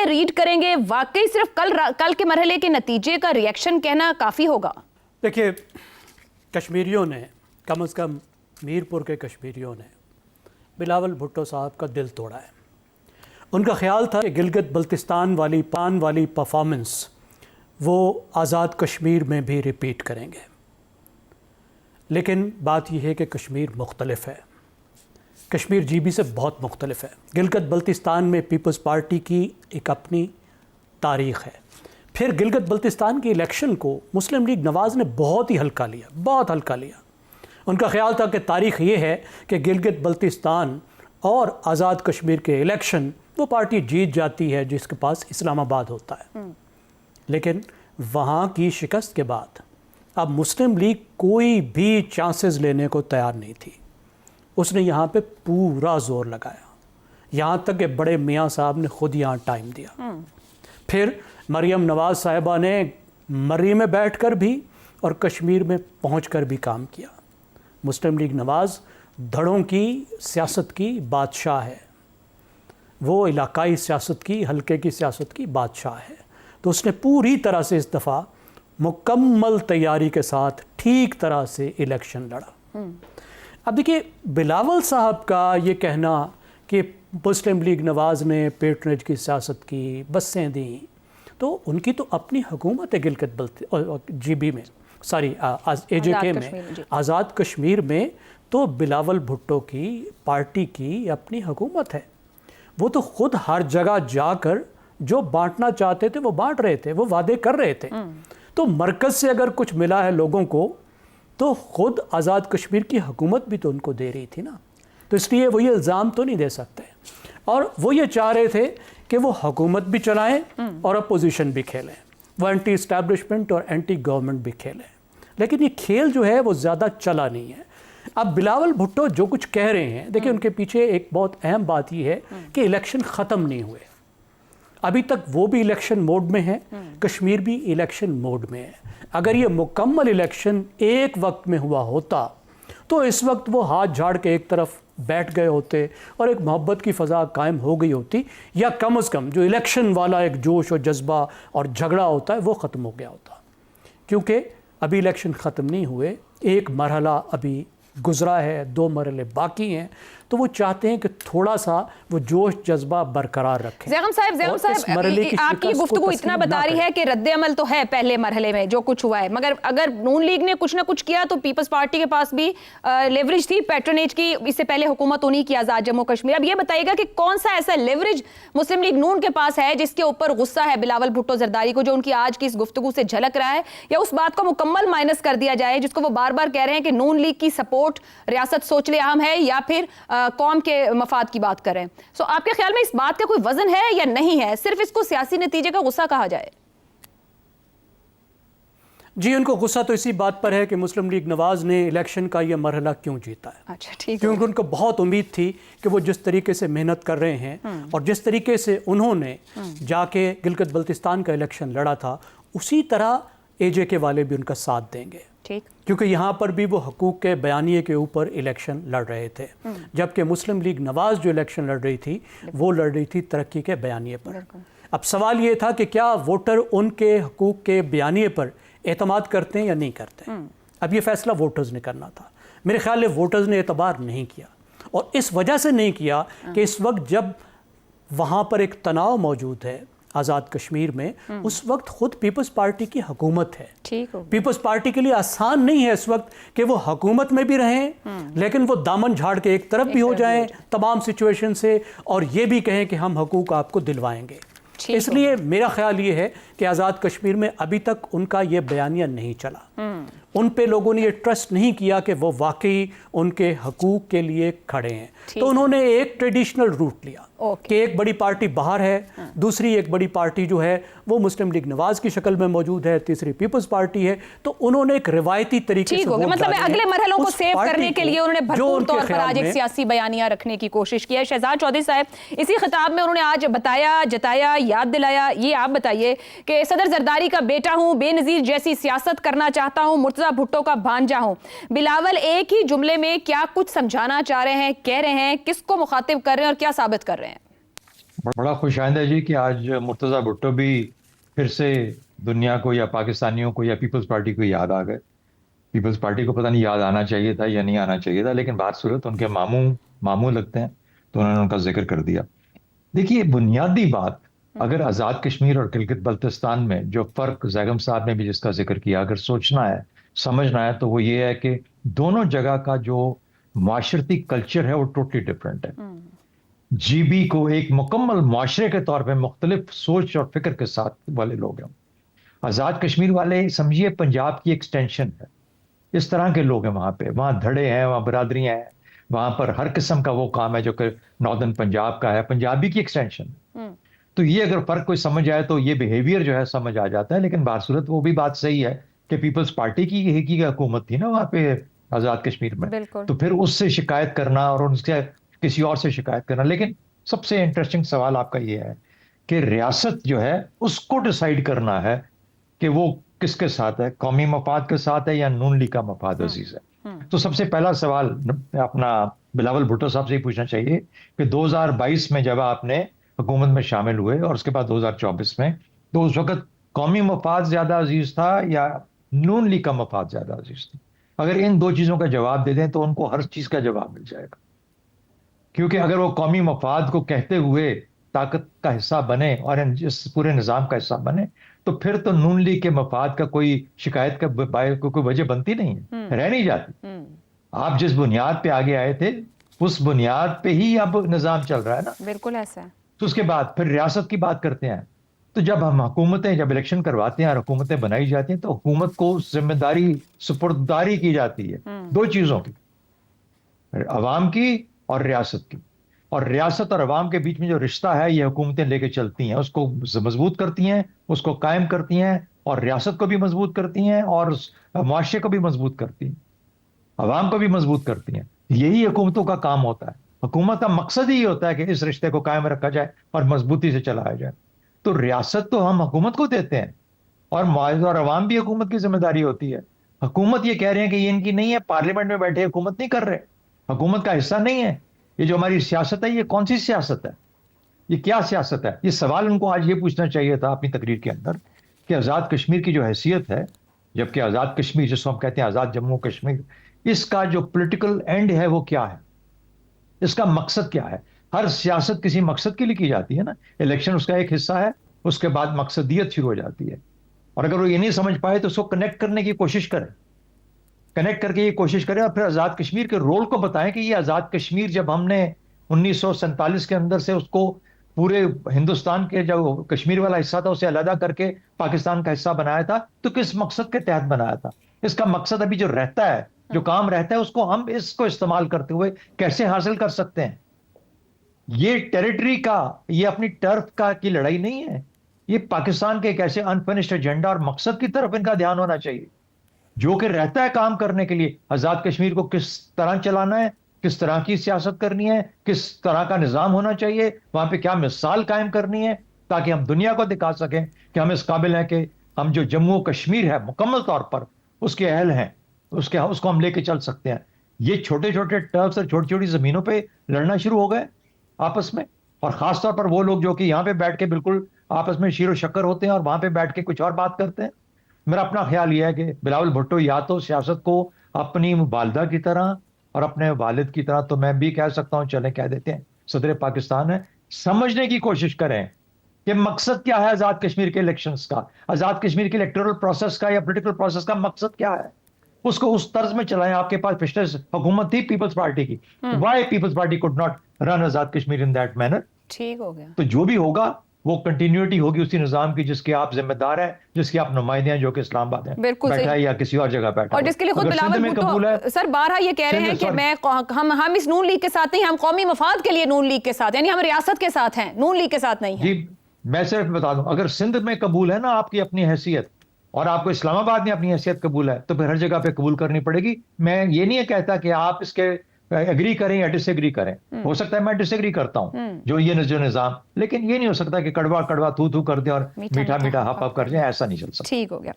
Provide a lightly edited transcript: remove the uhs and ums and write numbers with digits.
Red کریں گے؟ واقعی صرف کل کے مرحلے کے نتیجے کا ریئیکشن کہنا کافی ہوگا؟ دیکھیے، کشمیریوں نے، کم از کم میر پور کے کشمیریوں نے بلاول بھٹو صاحب کا دل توڑا ہے۔ ان کا خیال تھا کہ گلگت بلتستان والی پرفارمنس وہ آزاد کشمیر میں بھی ریپیٹ کریں گے، لیکن بات یہ ہے کہ کشمیر مختلف ہے، کشمیر جی بی سے بہت مختلف ہے۔ گلگت بلتستان میں پیپلز پارٹی کی ایک اپنی تاریخ ہے۔ پھر گلگت بلتستان کی الیکشن کو مسلم لیگ نواز نے بہت ہی ہلکا لیا، بہت ہلکا لیا۔ ان کا خیال تھا کہ تاریخ یہ ہے کہ گلگت بلتستان اور آزاد کشمیر کے الیکشن وہ پارٹی جیت جاتی ہے جس کے پاس اسلام آباد ہوتا ہے، لیکن وہاں کی شکست کے بعد اب مسلم لیگ کوئی بھی چانسز لینے کو تیار نہیں تھی۔ اس نے یہاں پہ پورا زور لگایا، یہاں تک کہ بڑے میاں صاحب نے خود یہاں ٹائم دیا۔ پھر مریم نواز صاحبہ نے مری میں بیٹھ کر بھی اور کشمیر میں پہنچ کر بھی کام کیا۔ مسلم لیگ نواز دھڑوں کی سیاست کی بادشاہ ہے، وہ علاقائی سیاست کی، حلقے کی سیاست کی بادشاہ ہے، تو اس نے پوری طرح سے اس دفعہ مکمل تیاری کے ساتھ ٹھیک طرح سے الیکشن لڑا۔ اب دیکھیے، بلاول صاحب کا یہ کہنا کہ مسلم لیگ نواز نے پیٹرنیج کی سیاست کی، بسیں دیں، تو ان کی تو اپنی حکومت ہے گلگت جی بی میں، اے جے کے میں، آزاد کشمیر میں تو بلاول بھٹو کی پارٹی کی اپنی حکومت ہے۔ وہ تو خود ہر جگہ جا کر جو بانٹنا چاہتے تھے وہ بانٹ رہے تھے، وہ وعدے کر رہے تھے۔ تو مرکز سے اگر کچھ ملا ہے لوگوں کو تو خود آزاد کشمیر کی حکومت بھی تو ان کو دے رہی تھی نا، تو اس لیے وہ یہ الزام تو نہیں دے سکتے۔ اور وہ یہ چاہ رہے تھے کہ وہ حکومت بھی چلائیں اور اپوزیشن بھی کھیلیں، وہ اینٹی اسٹیبلشمنٹ اور اینٹی گورنمنٹ بھی کھیلیں، لیکن یہ کھیل جو ہے وہ زیادہ چلا نہیں ہے۔ اب بلاول بھٹو جو کچھ کہہ رہے ہیں، دیکھیں ان کے پیچھے ایک بہت اہم بات یہ ہے کہ الیکشن ختم نہیں ہوئے، ابھی تک وہ بھی الیکشن موڈ میں ہے، کشمیر بھی الیکشن موڈ میں ہے۔ اگر یہ مکمل الیکشن ایک وقت میں ہوا ہوتا تو اس وقت وہ ہاتھ جھاڑ کے ایک طرف بیٹھ گئے ہوتے اور ایک محبت کی فضا قائم ہو گئی ہوتی، یا کم از کم جو الیکشن والا ایک جوش اور جذبہ اور جھگڑا ہوتا ہے وہ ختم ہو گیا ہوتا۔ کیونکہ ابھی الیکشن ختم نہیں ہوئے، ایک مرحلہ ابھی گزرا ہے، 2 مرحلے باقی ہیں، تو وہ چاہتے ہیں کہ تھوڑا سا وہ جوش جذبہ برقرار رکھیں۔ زیغم صاحب آپ کی گفتگو اتنا بتا رہی ہے کہ رد عمل تو ہے پہلے مرحلے میں جو کچھ ہوا ہے، مگر اگر نون لیگ نے کچھ نہ کچھ کیا تو پیپلز پارٹی کے پاس بھی لیوریج تھی پیٹرنیج کی، اس سے پہلے حکومت انہی کی آزاد جموں کشمیر۔ اب یہ بتائیے گا کہ کون سا ایسا لیوریج مسلم لیگ نون کے پاس ہے جس کے اوپر غصہ ہے بلاول بھٹو زرداری کو، جو ان کی آج کی اس گفتگو سے جھلک رہا ہے، یا اس بات کو مکمل مائنس کر دیا جائے جس کو وہ بار بار کہہ رہے ہیں کہ نون لیگ کی سپورٹ ریاست سوچ لے اہم ہے، یا پھر قوم کے مفاد کی بات کریں؟ سو آپ کے خیال میں اس بات کا کوئی وزن ہے یا نہیں ہے، صرف اس کو سیاسی نتیجے کا غصہ کہا جائے؟ جی، ان کو غصہ تو اسی بات پر ہے کہ مسلم لیگ نواز نے الیکشن کا یہ مرحلہ کیوں جیتا ہے۔ اچھا، ٹھیک ہے، کیونکہ ان کو بہت امید تھی کہ وہ جس طریقے سے محنت کر رہے ہیں اور جس طریقے سے انہوں نے جا کے گلگت بلتستان کا الیکشن لڑا تھا، اسی طرح اے جے کے والے بھی ان کا ساتھ دیں گے، کیونکہ یہاں پر بھی وہ حقوق کے بیانیے کے اوپر الیکشن لڑ رہے تھے، جبکہ مسلم لیگ نواز جو الیکشن لڑ رہی تھی وہ لڑ رہی تھی ترقی کے بیانیے پر۔ اب سوال یہ تھا کہ کیا ووٹر ان کے حقوق کے بیانیے پر اعتماد کرتے ہیں یا نہیں کرتے؟ اب یہ فیصلہ ووٹرز نے کرنا تھا۔ میرے خیال میں ووٹرز نے اعتبار نہیں کیا، اور اس وجہ سے نہیں کیا کہ اس وقت جب وہاں پر ایک تناؤ موجود ہے آزاد کشمیر میں، اس وقت خود پیپلز پارٹی کی حکومت ہے۔ پیپلز پارٹی کے لیے آسان نہیں ہے اس وقت کہ وہ حکومت میں بھی رہیں لیکن وہ دامن جھاڑ کے ایک طرف بھی ہو جائیں تمام سچویشن سے، اور یہ بھی کہیں کہ ہم حقوق آپ کو دلوائیں گے۔ اس لیے میرا خیال یہ ہے کہ آزاد کشمیر میں ابھی تک ان کا یہ بیانیہ نہیں چلا، ان پہ لوگوں نے یہ ٹرسٹ نہیں کیا کہ وہ واقعی ان کے حقوق کے لیے کھڑے ہیں، تو انہوں نے ایک ٹریڈیشنل روٹ لیا کہ ایک بڑی پارٹی باہر ہے، دوسری ایک بڑی پارٹی جو ہے وہ مسلم لیگ نواز کی شکل میں موجود ہے، تیسری پیپلز پارٹی ہے، تو انہوں نے ایک روایتی طریقے سے مطلب اگلے مرحلوں کو سیو کرنے کے لیے انہوں نے بھرپور طور پر آج ایک سیاسی بیانیہ رکھنے کی کوشش کی ہے۔ شہزاد چودھری صاحب، اسی خطاب میں انہوں نے آج بتایا، جتایا، یاد دلایا، یہ آپ بتائیے کہ صدر زرداری کا بیٹا ہوں، بے نظیر جیسی سیاست کرنا چاہتا ہوں، مرتضی بھٹو کا بھانجا ہوں۔ بلاول ایک ہی جملے میں کیا کچھ سمجھانا چاہ رہے ہیں، کہہ رہے ہیں، کس کو مخاطب کر رہے ہیں اور کیا ثابت کر رہے ہیں؟ बड़ा खुशाइंद है जी कि आज मुर्तज़ा भुट्टो भी फिर से दुनिया को या पाकिस्तानियों को या पीपल्स पार्टी को याद आ गए। पीपल्स पार्टी को पता नहीं याद आना चाहिए था या नहीं आना चाहिए था, लेकिन बात सूरत उनके मामू लगते हैं तो उन्होंने उनका जिक्र कर दिया। देखिए, बुनियादी बात, अगर आज़ाद कश्मीर और गिलगित बल्तिस्तान में जो फ़र्क जैगम साहब ने भी जिसका जिक्र किया, अगर सोचना है, समझना है, तो वो ये है कि दोनों जगह का जो माशरती कल्चर है वो टोटली डिफरेंट है। जीबी को एक मुकम्मल माशरे के तौर पे मुख्तलिफ सोच और फिक्र के साथ वाले लोग हैं। आज़ाद कश्मीर वाले समझिए पंजाब की एक्सटेंशन है, इस तरह के लोग हैं वहाँ धड़े हैं, वहाँ बरादरियाँ हैं, वहाँ पर हर किस्म का वो काम है जो कि नॉर्दर्न पंजाब का है, पंजाबी की एक्सटेंशन। तो ये अगर फर्क कोई समझ आए तो ये बिहेवियर जो है समझ आ जाता है। लेकिन बासूरत वो भी बात सही है कि पीपल्स पार्टी की हुकूमत थी ना वहाँ पे आज़ाद कश्मीर में, तो फिर उससे शिकायत करना और उनसे किसी और से शिकायत करना। लेकिन सबसे इंटरेस्टिंग सवाल आपका ये है कि रियासत जो है उसको डिसाइड करना है कि वो किसके साथ है, कौमी मफाद के साथ है या नून लीग का मफाद अजीज है। तो सबसे पहला सवाल अपना बिलावल भुट्टो साहब से ही पूछना चाहिए कि 2022 में जब आपने हुकूमत में शामिल हुए और उसके बाद 2024 में, तो उस वक्त कौमी मफाद ज्यादा अजीज था या नून लीग का मफाद ज्यादा अजीज था? अगर इन दो चीजों का जवाब दे दें तो उनको हर चीज का जवाब मिल जाएगा। क्योंकि अगर वो कौमी मफाद को कहते हुए ताकत का हिस्सा बने और इस पूरे निज़ाम का हिस्सा बने, तो फिर तो नून लीग के मफाद का कोई शिकायत का कोई वजह बनती नहीं है, रह नहीं जाती। आप जिस बुनियाद पे आगे आए थे उस बुनियाद पे ही अब निज़ाम चल रहा है ना। बिल्कुल ऐसा है। तो उसके बाद फिर रियासत की बात करते हैं, तो जब हम जब इलेक्शन करवाते हैं और हुकूमतें बनाई जाती हैं तो हुकूमत को जिम्मेदारी सुपुर्ददारी की जाती है दो चीजों की, अवाम की और रियासत की। और रियासत और अवाम के बीच में जो रिश्ता है ये हुकूमतें लेके चलती हैं, उसको मजबूत करती हैं, उसको कायम करती हैं, और रियासत को भी मजबूत करती हैं और मुआशरे को भी मजबूत करती हैं, अवाम को भी मजबूत करती हैं। यही हुकूमतों का काम होता है। हुकूमत का मकसद ही होता है कि इस रिश्ते को कायम रखा जाए और मजबूती से चलाया जाए। तो रियासत तो हम हुकूमत को देते हैं और मुआवजा और अवाम भी हुकूमत की जिम्मेदारी होती है। हुकूमत ये कह रहे हैं कि ये इनकी नहीं है, पार्लियामेंट में बैठे हुकूमत नहीं कर रहे, हुकूमत का हिस्सा नहीं है। ये जो हमारी सियासत है ये कौन सी सियासत है, ये क्या सियासत है? ये सवाल उनको आज ये पूछना चाहिए था अपनी तकरीर के अंदर कि आज़ाद कश्मीर की जो हैसियत है, जबकि आज़ाद कश्मीर जिसको हम कहते हैं आज़ाद जम्मू कश्मीर, इसका जो पॉलिटिकल एंड है वो क्या है, इसका मकसद क्या है? हर सियासत किसी मकसद के लिए की जाती है ना, इलेक्शन उसका एक हिस्सा है, उसके बाद मकसदियत शुरू हो जाती है। और अगर वो ये नहीं समझ पाए तो उसको कनेक्ट करने की कोशिश करें, कनेक्ट करके ये कोशिश करें और फिर आज़ाद कश्मीर के रोल को बताएं कि ये आज़ाद कश्मीर जब हमने 1947 के अंदर से उसको पूरे हिंदुस्तान के जो कश्मीर वाला हिस्सा था उसे अलग करके पाकिस्तान का हिस्सा बनाया था, तो किस मकसद के तहत बनाया था? इसका मकसद अभी जो रहता है, जो काम रहता है, उसको हम इसको इस्तेमाल करते हुए कैसे हासिल कर सकते हैं? ये टेरिटरी का, ये अपनी टर्फ का की लड़ाई नहीं है, ये पाकिस्तान के एक ऐसे अनफिनिश्ड एजेंडा और मकसद की तरफ इनका ध्यान होना चाहिए जो कि रहता है काम करने के लिए। आज़ाद कश्मीर को किस तरह चलाना है, किस तरह की सियासत करनी है, किस तरह का निज़ाम होना चाहिए, वहां पे क्या मिसाल कायम करनी है, ताकि हम दुनिया को दिखा सकें कि हम इस काबिल हैं कि हम जो जम्मू कश्मीर है मुकम्मल तौर पर उसके अहल हैं, उसको हम लेके चल सकते हैं। ये छोटे छोटे टर्फ्स और छोटी छोटी जमीनों पर लड़ना शुरू हो गए आपस में, और खास तौर पर वो लोग जो कि यहाँ पे बैठ के बिल्कुल आपस में शीरो शक्कर होते हैं और वहां पे बैठ के कुछ और बात करते हैं। मेरा अपना ख्याल यह है कि बिलावल भुट्टो या तो सियासत को अपनी वालिदा की तरह और अपने वालिद की तरह, तो मैं भी कह सकता हूं चलें कह देते हैं, सदर पाकिस्तान है, समझने की कोशिश करें कि मकसद क्या है आज़ाद कश्मीर के इलेक्शंस का, आज़ाद कश्मीर के इलेक्टोरल प्रोसेस का या पॉलिटिकल प्रोसेस का मकसद क्या है, उसको उस तर्ज में चलाएं। आपके पास पिछले हुकूमत थी पीपल्स पार्टी की, why people's party could not run Azad Kashmir in that manner? ठीक हो गया। तो जो भी होगा वो कंटिन्यूटी होगी उसी निजाम की जिसके आप जिम्मेदार हैं, जिसके आप नुमाइंदे हैं, जो कि इस्लामाबाद है बैठा है या किसी और जगह बैठा, और जिसके लिए खुद बिलावल भुट्टो सर बारहा ये कह रहे हैं कि हम इस नून लीग के साथ नहीं, हम कौमी मफाद के लिए नून लीग के साथ, यानी हम रियासत के साथ हैं, नून लीग के साथ नहीं है। जी मैं सिर्फ बता दूं, अगर सिंध में कबूल है ना आपकी अपनी हैसियत और आपको इस्लामाबाद में अपनी हैसियत कबूल है, तो फिर हर जगह पे कबूल करनी पड़ेगी। मैं ये नहीं कहता कि आप इसके एग्री करें या डिसएग्री करें, हो सकता है मैं डिसएग्री करता हूं जो निजाम, लेकिन ये नहीं हो सकता कि कड़वा कड़वा थू थू कर दे और मीठा मीठा हप हप कर जाए, ऐसा नहीं चल सकता। ठीक हो गया।